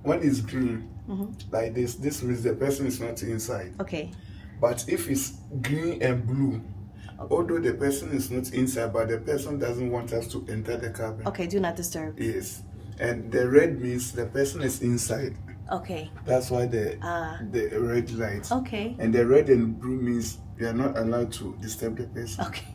when it's green, like this means the person is not inside. Okay. But if it's green and blue, although the person is not inside, but the person doesn't want us to enter the cabin. Okay, do not disturb. Yes. And the red means the person is inside. Okay. That's why the red light. Okay. And the red and blue means you are not allowed to disturb the person. Okay.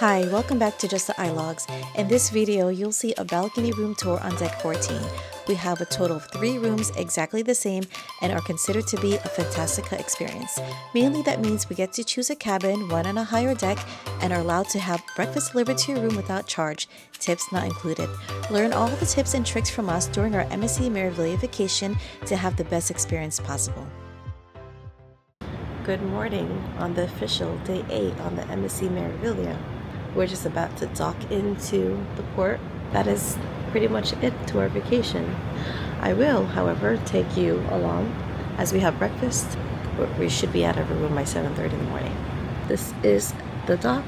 Hi, welcome back to Just the iLogs. In this video, you'll see a balcony room tour on deck 14. We have a total of 3 rooms exactly the same and are considered to be a fantastica experience. Mainly that means we get to choose a cabin, one on a higher deck, and are allowed to have breakfast delivered to your room without charge, tips not included. Learn all the tips and tricks from us during our MSC Meraviglia vacation to have the best experience possible. Good morning on the official day 8 on the MSC Meraviglia. We're just about to dock into the port. That is pretty much it to our vacation. I will, however, take you along as we have breakfast. We should be out of our room by 7:30 in the morning. This is the dock.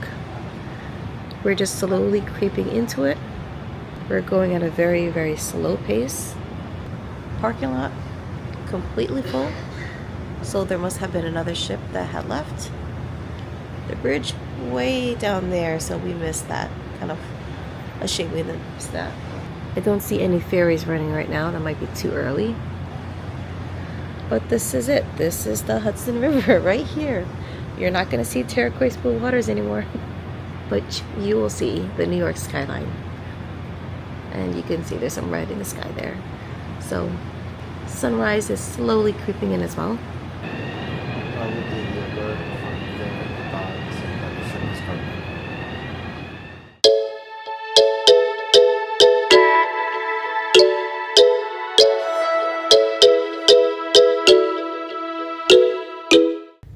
We're just slowly creeping into it. We're going at a very, very slow pace. Parking lot completely full. So there must have been another ship that had left. The bridge way down there, so we missed that. Kind of a shame we didn't miss that. I don't see any ferries running right now. That might be too early. But this is it. This is the Hudson River right here. You're not going to see turquoise blue waters anymore. But you will see the New York skyline. And you can see there's some red in the sky there. So sunrise is slowly creeping in as well.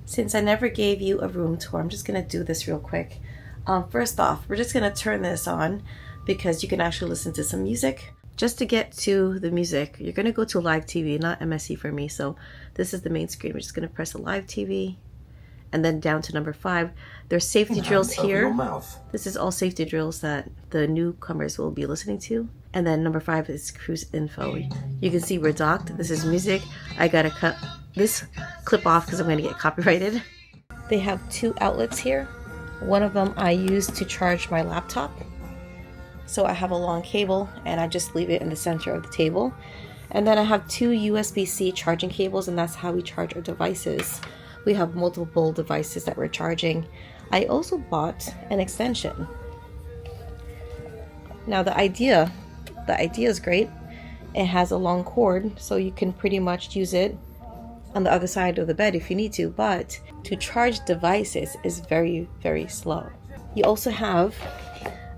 Since I never gave you a room tour, I'm just going to do this real quick. First off, we're just going to turn this on because you can actually listen to some music. Just to get to the music, you're going to go to live TV, not MSC for me. So this is the main screen. We're just going to press a live TV and then down to number 5. There's safety drills here. This is all safety drills that the newcomers will be listening to. And then number 5 is cruise info. You can see we're docked. This is music. I got to cut this clip off because I'm going to get copyrighted. They have 2 outlets here. One of them I use to charge my laptop. So I have a long cable and I just leave it in the center of the table. And then I have 2 USB-C charging cables, and that's how we charge our devices. We have multiple devices that we're charging. I also bought an extension. Now the idea is great. It has a long cord, so you can pretty much use it on the other side of the bed if you need to, but to charge devices is very, very slow. You also have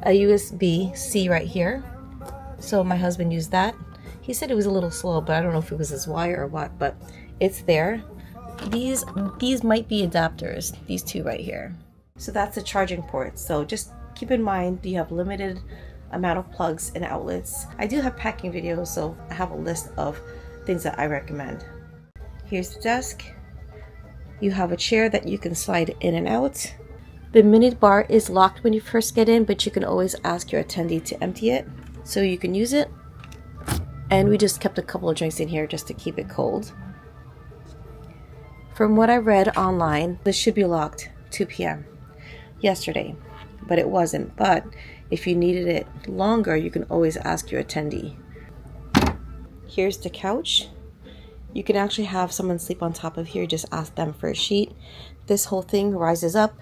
a USB-C right here. So my husband used that. He said it was a little slow, but I don't know if it was his wire or what, but it's there. These might be adapters, these 2 right here. So that's the charging port. So just keep in mind you have limited amount of plugs and outlets. I do have packing videos, so I have a list of things that I recommend. Here's the desk. You have a chair that you can slide in and out. The minute bar is locked when you first get in, but you can always ask your attendee to empty it so you can use it. And we just kept a couple of drinks in here just to keep it cold. From what I read online, this should be locked 2 p.m. yesterday, but it wasn't. But if you needed it longer, you can always ask your attendee. Here's the couch. You can actually have someone sleep on top of here. Just ask them for a sheet. This whole thing rises up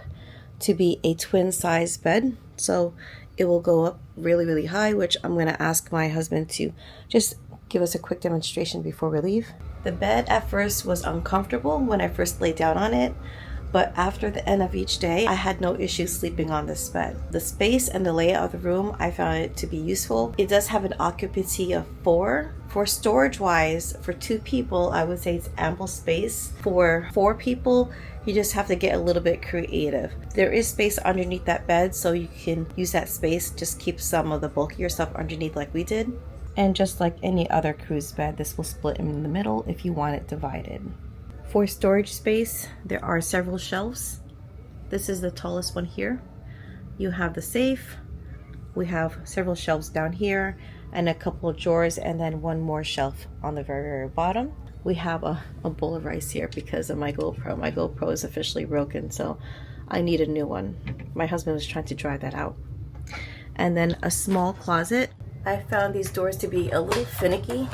to be a twin size bed. So it will go up really, really high, which I'm going to ask my husband to just give us a quick demonstration before we leave. The bed at first was uncomfortable when I first laid down on it, but after the end of each day, I had no issue sleeping on this bed. The space and the layout of the room, I found it to be useful. It does have an occupancy of 4. For storage wise, for 2 people, I would say it's ample space. For 4 people, you just have to get a little bit creative. There is space underneath that bed, so you can use that space. Just keep some of the bulkier stuff underneath like we did. And just like any other cruise bed, this will split in the middle if you want it divided. For storage space, there are several shelves. This is the tallest one here. You have the safe. We have several shelves down here. and a couple of drawers, and then one more shelf on the very, very bottom. We have a bowl of rice here because of my GoPro. My GoPro is officially broken, so I need a new one. My husband was trying to dry that out. And then a small closet. I found these doors to be a little finicky,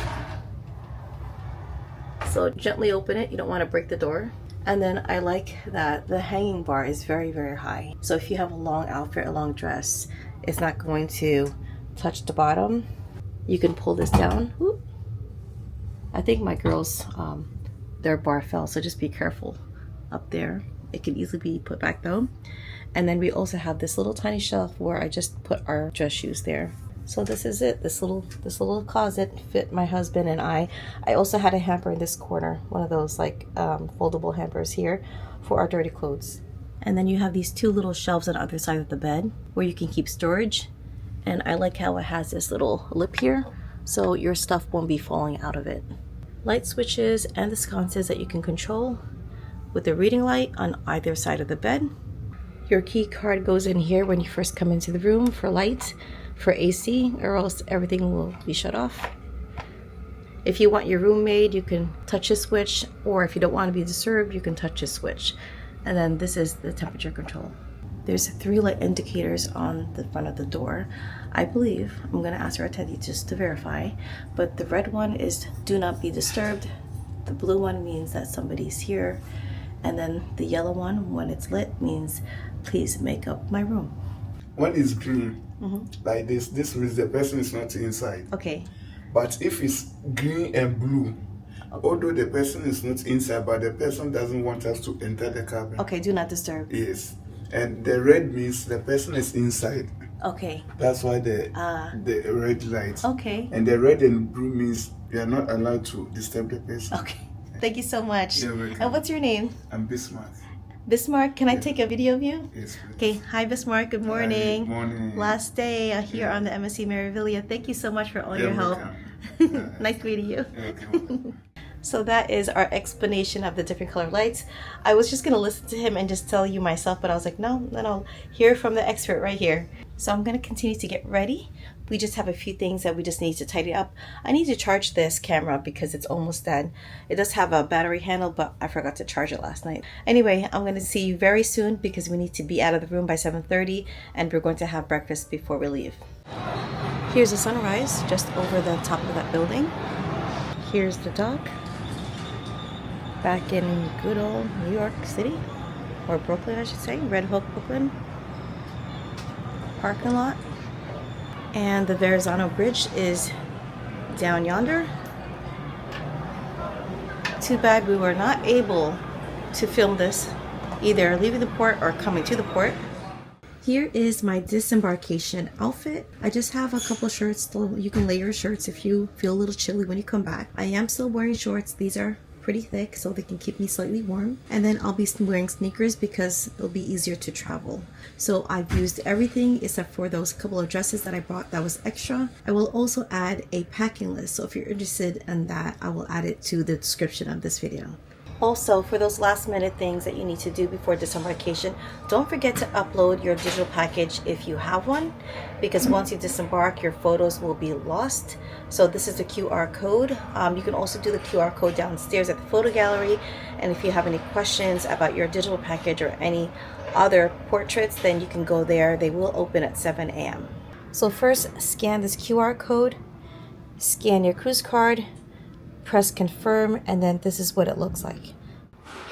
so gently open it. You don't want to break the door. And then I like that the hanging bar is very, very high. So if you have a long outfit, a long dress, it's not going to touch the bottom. You can pull this down. Whoop. I think my girls, their bar fell, so just be careful up there. It can easily be put back though. And then we also have this little tiny shelf where I just put our dress shoes there. So this is it. This little closet fit my husband and I. I also had a hamper in this corner, one of those like foldable hampers here for our dirty clothes. And then you have these two little shelves on the other side of the bed where you can keep storage. And I like how it has this little lip here, so your stuff won't be falling out of it. Light switches and the sconces that you can control with a reading light on either side of the bed. Your key card goes in here when you first come into the room for lights, for AC, or else everything will be shut off. If you want your room made, you can touch a switch, or if you don't want to be disturbed, you can touch a switch. And then this is the temperature control. There's 3 light indicators on the front of the door. I believe, I'm going to ask our attendee just to verify, but the red one is do not be disturbed. The blue one means that somebody's here. And then the yellow one, when it's lit, means please make up my room. When it's green, like this means the person is not inside. Okay. But if it's green and blue, although the person is not inside, but the person doesn't want us to enter the cabin. Okay, do not disturb. Yes. And the red means the person is inside. Okay. That's why the red light. Okay. And the red and blue means you are not allowed to disturb the person. Okay. Thank you so much. You're welcome. And what's your name? I'm Bismarck. Bismarck, can I take a video of you? Yes, please. Okay, hi Bismarck, good morning. Good morning. Last day here on the MSC Meraviglia. Thank you so much for all You're your help. welcome. Nice meeting you. You're welcome. So that is our explanation of the different color lights. I was just going to listen to him and just tell you myself, but I was like, no, then I'll hear from the expert right here. So I'm going to continue to get ready. We just have a few things that we just need to tidy up. I need to charge this camera because it's almost dead. It does have a battery handle, but I forgot to charge it last night. Anyway, I'm going to see you very soon because we need to be out of the room by 7:30 and we're going to have breakfast before we leave. Here's the sunrise just over the top of that building. Here's the dock. Back in good old New York City, or Brooklyn I should say, Red Hook, Brooklyn. Parking lot. And the Verrazano Bridge is down yonder. Too bad we were not able to film this either leaving the port or coming to the port. Here is my disembarkation outfit. I just have a couple shirts still. You can layer shirts if you feel a little chilly when you come back. I am still wearing shorts. These are pretty thick so they can keep me slightly warm, and then I'll be wearing sneakers because it'll be easier to travel. So I've used everything except for those couple of dresses that I bought that was extra. I will also add a packing list, so if you're interested in that, I will add it to the description of this video. Also, for those last minute things that you need to do before disembarkation, don't forget to upload your digital package if you have one, because once you disembark, your photos will be lost. So this is the QR code. You can also do the QR code downstairs at the photo gallery. And if you have any questions about your digital package or any other portraits, then you can go there. They will open at 7 a.m. So first, scan this QR code, scan your cruise card, press confirm, and then this is what it looks like.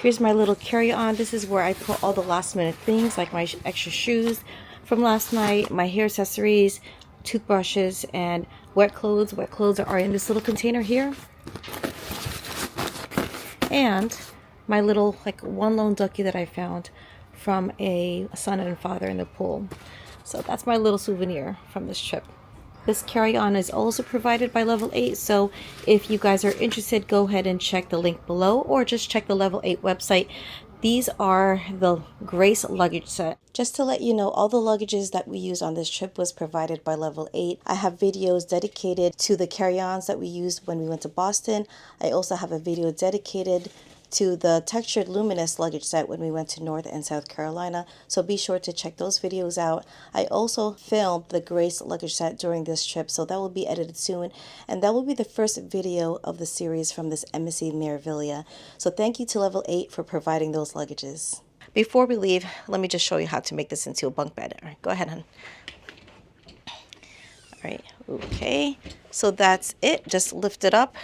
Here's my little carry-on. This is where I put all the last minute things like my extra shoes from last night, my hair accessories, toothbrushes, and wet clothes. Wet clothes are in this little container here. And my little like one lone ducky that I found from a son and father in the pool. So that's my little souvenir from this trip. This carry-on is also provided by Level 8, so if you guys are interested, go ahead and check the link below or just check the Level 8 website. These are the Grace luggage set. Just to let you know, all the luggages that we use on this trip was provided by Level 8. I have videos dedicated to the carry-ons that we used when we went to Boston. I also have a video dedicated to the textured luminous luggage set when we went to North and South Carolina, so be sure to check those videos out. I also filmed the Grace luggage set during this trip, so that will be edited soon, and that will be the first video of the series from this MSC Meraviglia. So thank you to Level 8 for providing those luggages. Before we leave, let me just show you how to make this into a bunk bed. All right, go ahead, hon. All right, okay, so that's it. Just lift it up,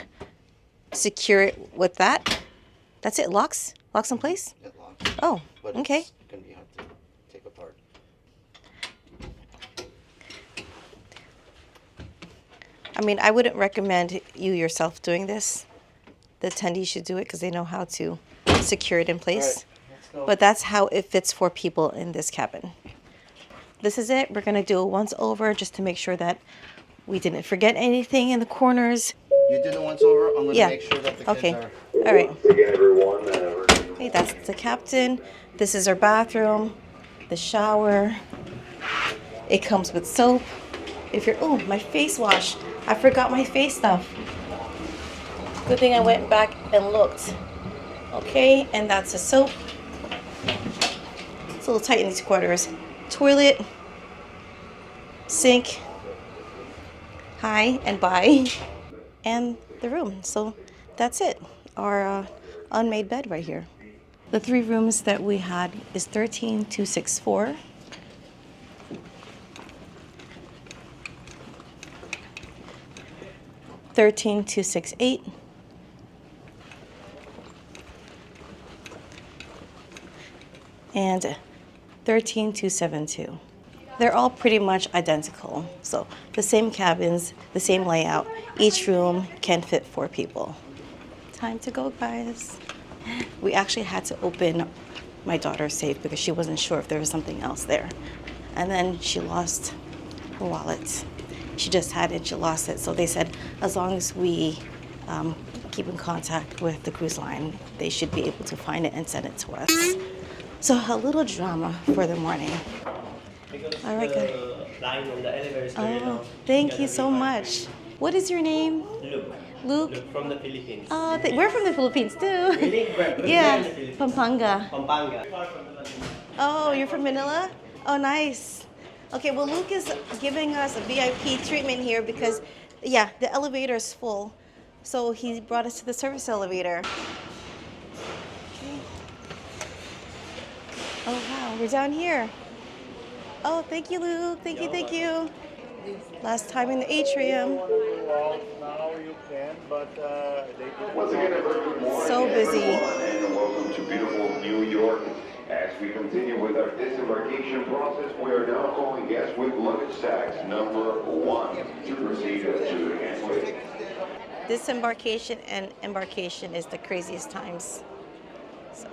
secure it with that. That's it. Locks in place. It locks. Oh, But okay. It's gonna be hard to take apart. I mean, I wouldn't recommend you yourself doing this. The attendees should do it because they know how to secure it in place. All right, But that's how it fits for people in this cabin. This is it. We're gonna do it once over just to make sure that we didn't forget anything in the corners. you do the once over. I'm gonna Yeah. make sure that the Okay. kids are. All right. Again, everyone. Okay, that's the captain. This is our bathroom, the shower. It comes with soap. If you're, oh, my face wash. I forgot my face stuff. Good thing I went back and looked. Okay, and that's the soap. It's a little tight in these quarters. Toilet, sink, hi and bye, and the room. So that's it. Our unmade bed right here. The 3 rooms that we had is 13264. $13,268 and $13,272. They're all pretty much identical. So the same cabins, the same layout. Each room can fit 4 people. Time to go, guys. We actually had to open my daughter's safe because she wasn't sure if there was something else there. And then she lost her wallet. She just had it, she lost it. So they said as long as we keep in contact with the cruise line, they should be able to find it and send it to us. So a little drama for the morning. Because All right, good. the line on the elevator is very long. Thank you so much. What is your name? Luke. Luke. Luke from the Philippines. Oh, we're from the Philippines too. Really? Where in Yeah, the Philippines? Pampanga. Pampanga. Oh, you're from Manila? Oh, nice. Okay, well, Luke is giving us a VIP treatment here because, yeah, the elevator is full. So he brought us to the service elevator. Okay. Oh, wow, we're down here. Oh, thank you, Luke. Thank you, thank you. Last time in the atrium. Now you can, but Once again, a very good morning, So busy. everyone, and welcome to beautiful New York. As we continue with our disembarkation process, we are now calling guests with luggage sacks number 1 to proceed to the gantry. Disembarkation and embarkation is the craziest times. So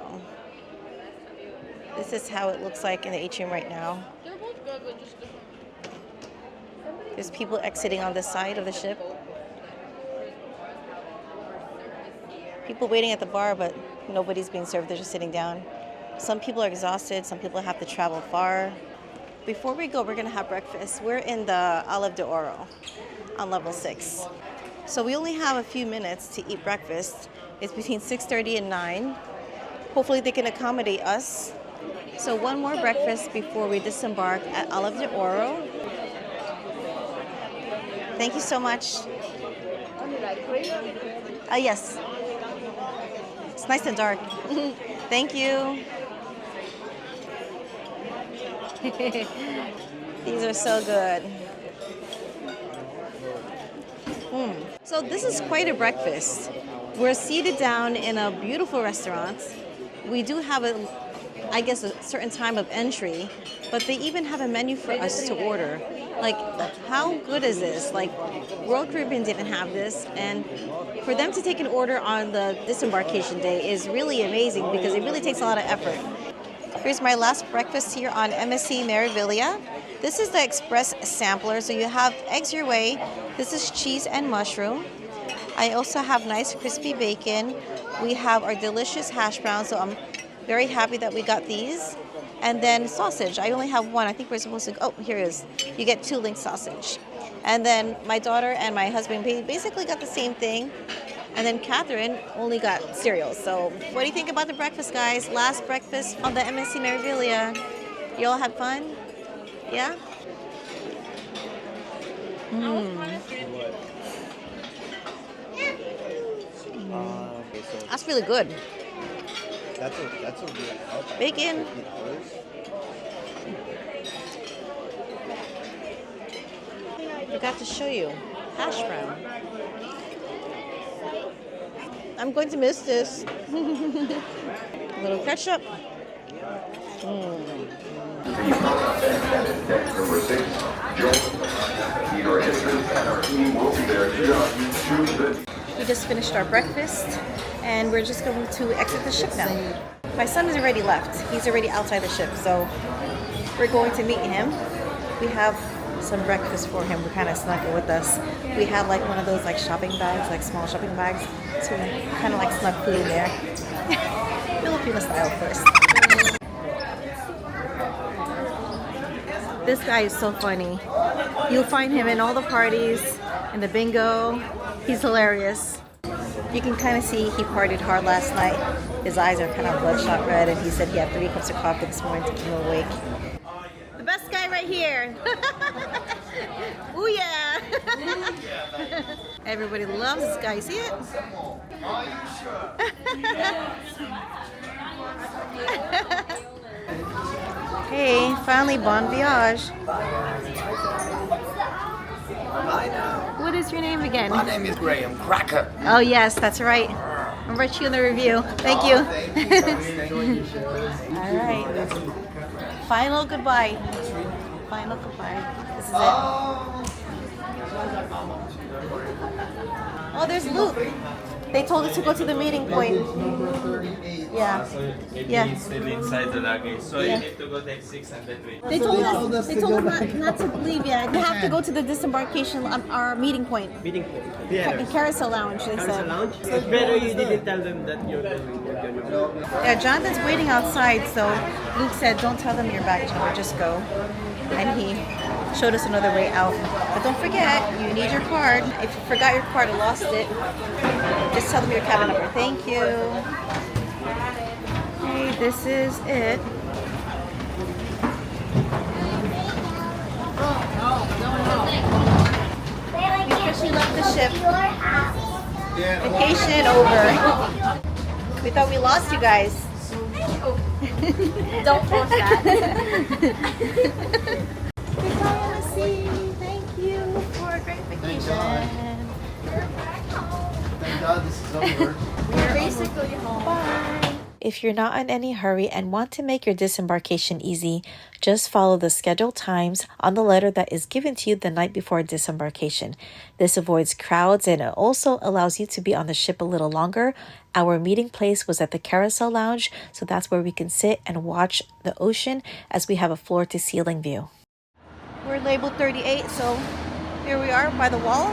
this is how it looks like in the atrium right now. They're both good, but just different. There's people exiting on the side of the ship. People waiting at the bar, but nobody's being served. They're just sitting down. Some people are exhausted. Some people have to travel far. Before we go, we're going to have breakfast. We're in the Olive de Oro on level 6. So we only have a few minutes to eat breakfast. It's between 6:30 and 9. Hopefully they can accommodate us. So one more breakfast before we disembark at Olive de Oro. Thank you so much. Yes. It's nice and dark. Thank you. These are so good. So this is quite a breakfast. We're seated down in a beautiful restaurant. We do have a certain time of entry, but they even have a menu for us to order. Like, how good is this? Like, Royal Caribbean didn't have this, and for them to take an order on the disembarkation day is really amazing because it really takes a lot of effort. Here's my last breakfast here on MSC Meraviglia. This is the express sampler, so you have eggs your way. This is cheese and mushroom. I also have nice crispy bacon. We have our delicious hash browns, so I'm very happy that we got these. And then sausage. I only have one. I think we're supposed to, oh, here it is. You get 2 link sausage. And then my daughter and my husband basically got the same thing. And then Catherine only got cereal. So what do you think about the breakfast, guys? Last breakfast on the MSC Meraviglia. You all had fun? Yeah? Okay, so That's really good. that's a weird outfit. Bacon. I got to show you. Hash brown. I'm going to miss this. A little ketchup. Deck number 6, Joe. Your entrance and our team will be there to guide you to the... We just finished our breakfast and we're just going to exit the ship now. My son has already left. He's already outside the ship, so we're going to meet him. We have some breakfast for him. We kind of snuck it with us. We had like one of those like shopping bags, like small shopping bags. So we kind of like snuck food in there. Filipino style first. This guy is so funny. You'll find him in all the parties, in the bingo. He's hilarious. You can kind of see he partied hard last night. His eyes are kind of bloodshot red, and he said he had 3 cups of coffee this morning to keep him awake. The best guy right here. Ooh yeah. Everybody loves this guy. See it? Hey, finally, bon voyage. What is your name again? My name is Graham Cracker. Oh yes, that's right. I'll write you in the review. Thank you. All right. Final goodbye. Final goodbye. This is it. Oh, there's Luke. They told us to go to the meeting point. Yeah. Yeah. It's still inside the luggage, so Yeah. you need to go take 6 and then wait. They told us not to leave yet. We have to go to the disembarkation, our meeting point. Meeting point. In Carousel Lounge, they Carousel said. Lounge? So it's better you didn't tell them that you're going. Yeah, Jonathan's waiting outside, so Luke said, don't tell them your baggage number, just go. And he showed us another way out. But don't forget, you need your card. If you forgot your card or lost it, just tell them your cabin number. Thank you. Hey, this is it. We officially left the ship. Vacation over. We thought we lost you guys. Don't post that. Goodbye, MSC. Thank you for a great vacation. Thank God this is over. We're basically home. Bye. If you're not in any hurry and want to make your disembarkation easy, just follow the scheduled times on the letter that is given to you the night before disembarkation. This avoids crowds and it also allows you to be on the ship a little longer. Our meeting place was at the Carousel Lounge, so that's where we can sit and watch the ocean as we have a floor-to-ceiling view. We're labeled 38, so here we are by the wall.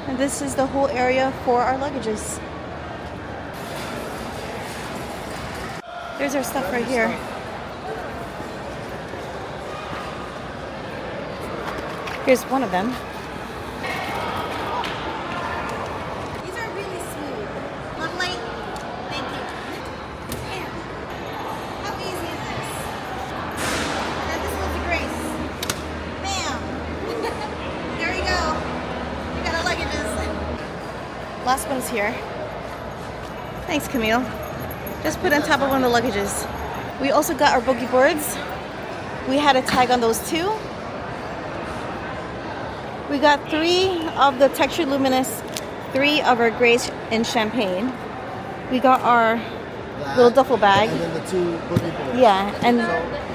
And this is the whole area for our luggages. There's our stuff right here. Here's one of them. These are really smooth. Lovely. Thank you. Damn. How easy is this? And this one's a grace. Bam. There you go. You got our luggages. Last one's here. Thanks, Camille. Just put on top of one of the luggages. We also got our boogie boards. We had a tag on those too. We got 3 of the Texture Luminous, 3 of our Grace in Champagne. We got our little duffel bag. And then the 2 boogie boards. Yeah, and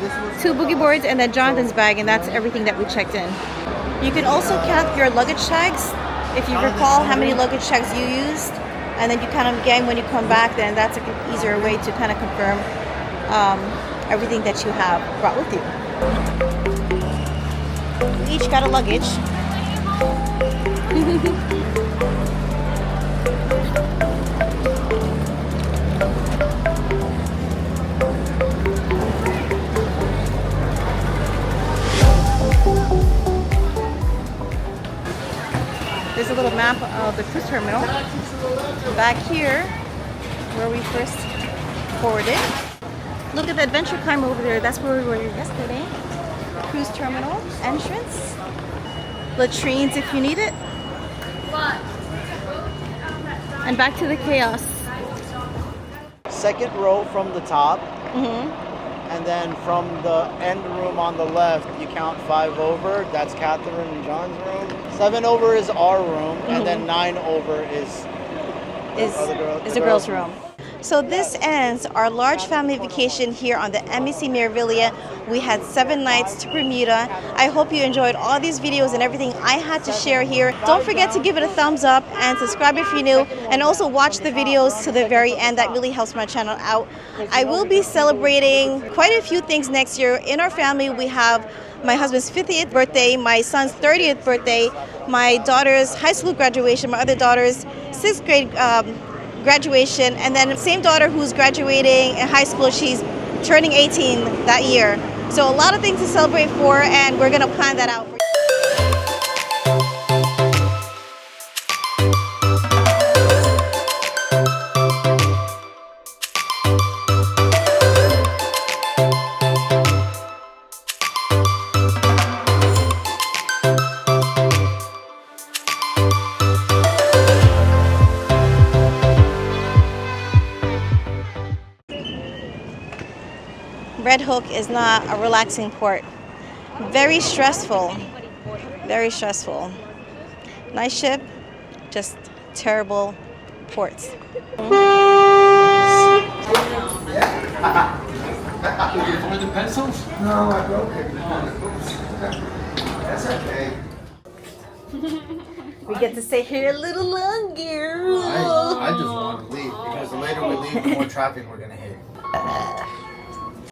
This was 2 boogie boards and then Jonathan's bag, and that's everything that we checked in. You can also count your luggage tags if you recall how many luggage tags you used. And then you kind of, again, when you come back, then that's an easier way to kind of confirm everything that you have brought with you. We each got a luggage. There's a little map of the cruise terminal. back here where we first boarded. Look at the adventure climb over there. That's where we were yesterday. Cruise terminal entrance. Latrines if you need it. And back to the chaos. Second row from the top. And then from the end room on the left, you count 5 over. That's Catherine and John's room. 7 over is our room. And then 9 over is the girls' room. So this ends our large family vacation here on the MSC Meraviglia. We had 7 nights to Bermuda. I hope you enjoyed all these videos and everything I had to share here. Don't forget to give it a thumbs up and subscribe if you're new, and also watch the videos to the very end. That really helps my channel out. I will be celebrating quite a few things next year. In our family, we have my husband's 50th birthday, my son's 30th birthday, my daughter's high school graduation, my other daughter's 6th grade graduation, and then same daughter who's graduating in high school, she's turning 18 that year. So a lot of things to celebrate for, and we're gonna plan that out. Red Hook is not a relaxing port. Very stressful. Very stressful. Nice ship, just terrible ports. Did you find the pencils? No, I broke it. That's okay. We get to stay here a little longer. I just want to leave because the later we leave, the more traffic we're gonna hit.